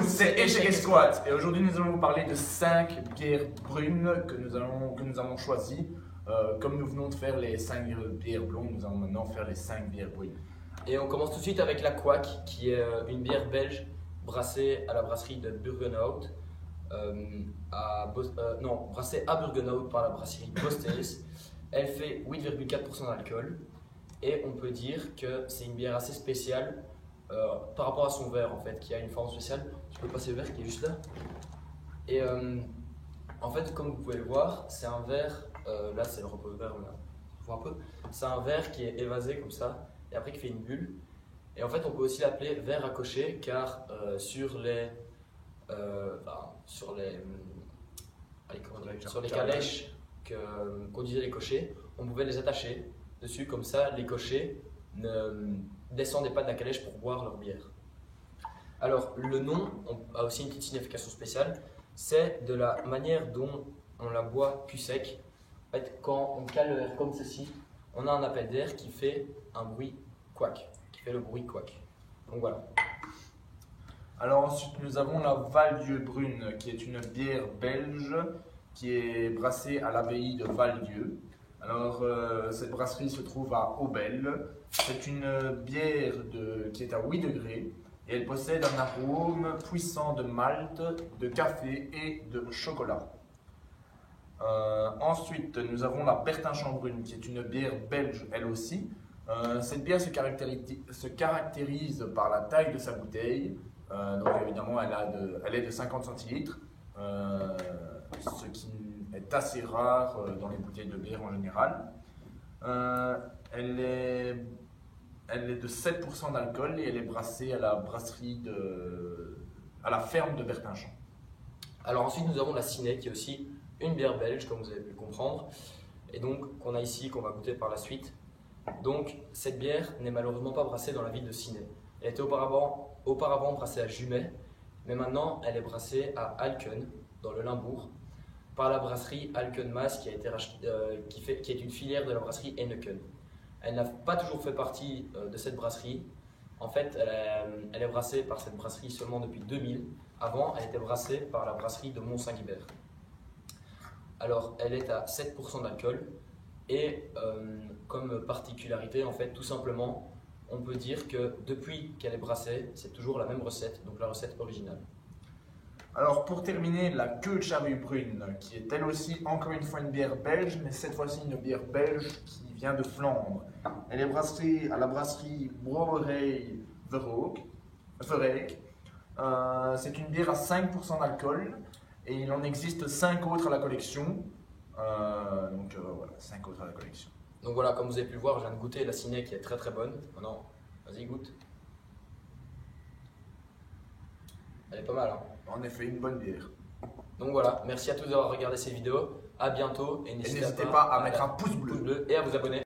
c'est Échec et Squat et aujourd'hui nous allons vous parler de 5 bières brunes que nous avons choisies. Comme nous venons de faire les 5 bières blondes, nous allons maintenant faire les 5 bières brunes. Et on commence tout de suite avec la Quack, qui est une bière belge brassée à la brasserie de Burgenhout, brassée à Burgenhout par la brasserie Bosthees. Elle fait 8,4% d'alcool et on peut dire que c'est une bière assez spéciale par rapport à son verre en fait, qui a une forme spéciale. Tu peux passer le verre qui est juste là. Et en fait, comme vous pouvez le voir, c'est un verre, là c'est le repose-verre, là, on voit un peu. C'est un verre qui est évasé comme ça et après qui fait une bulle. Et en fait, on peut aussi l'appeler verre à cocher car sur les calèches que conduisaient les cochers, on pouvait les attacher dessus, comme ça les cochers ne descendaient pas de la calèche pour boire leur bière. Alors le nom a aussi une petite signification spéciale, c'est de la manière dont on la boit cul sec. En fait, quand on cale l'air comme ceci, on a un appel d'air qui fait un bruit quack, qui fait le bruit quack. Donc voilà. Alors ensuite nous avons la Val-Dieu Brune qui est une bière belge qui est brassée à l'abbaye de Val-Dieu. Alors cette brasserie se trouve à Aubel. C'est une bière qui est à 8 degrés et elle possède un arôme puissant de malt, de café et de chocolat. Ensuite nous avons la Bertinchamp Brune qui est une bière belge elle aussi. Cette bière se caractérise par la taille de sa bouteille. Donc évidemment elle est de 50 centilitres, ce qui est assez rare dans les bouteilles de bière en général. Elle est de 7% d'alcool et elle est brassée à la brasserie à la ferme de Bertinchamp. Alors ensuite nous avons la Cinet qui est aussi une bière belge comme vous avez pu le comprendre et donc qu'on a ici, qu'on va goûter par la suite. Donc cette bière n'est malheureusement pas brassée dans la ville de Cinet. Elle était auparavant brassée à Jumet, mais maintenant elle est brassée à Alken, dans le Limbourg, par la brasserie Alken-Maas qui est une filière de la brasserie Heineken. Elle n'a pas toujours fait partie de cette brasserie. En fait, elle est brassée par cette brasserie seulement depuis 2000. Avant, elle était brassée par la brasserie de Mont-Saint-Guibert. Alors, elle est à 7% d'alcool et comme particularité, en fait, tout simplement, on peut dire que depuis qu'elle est brassée, c'est toujours la même recette, donc la recette originale. Alors pour terminer, la Queue de Charrue Brune, qui est elle aussi encore une fois une bière belge, mais cette fois-ci une bière belge qui vient de Flandre. Elle est brassée à la brasserie Brouwerij Verreek. C'est une bière à 5% d'alcool et il en existe 5 autres à la collection. Voilà, 5 autres à la collection. Donc voilà, comme vous avez pu le voir, je viens de goûter la Cinet qui est très très bonne. Maintenant, vas-y, goûte. Elle est pas mal, hein. En effet, une bonne bière. Donc voilà, merci à tous d'avoir regardé cette vidéo. À bientôt et n'hésitez pas à mettre un pouce bleu et à vous abonner.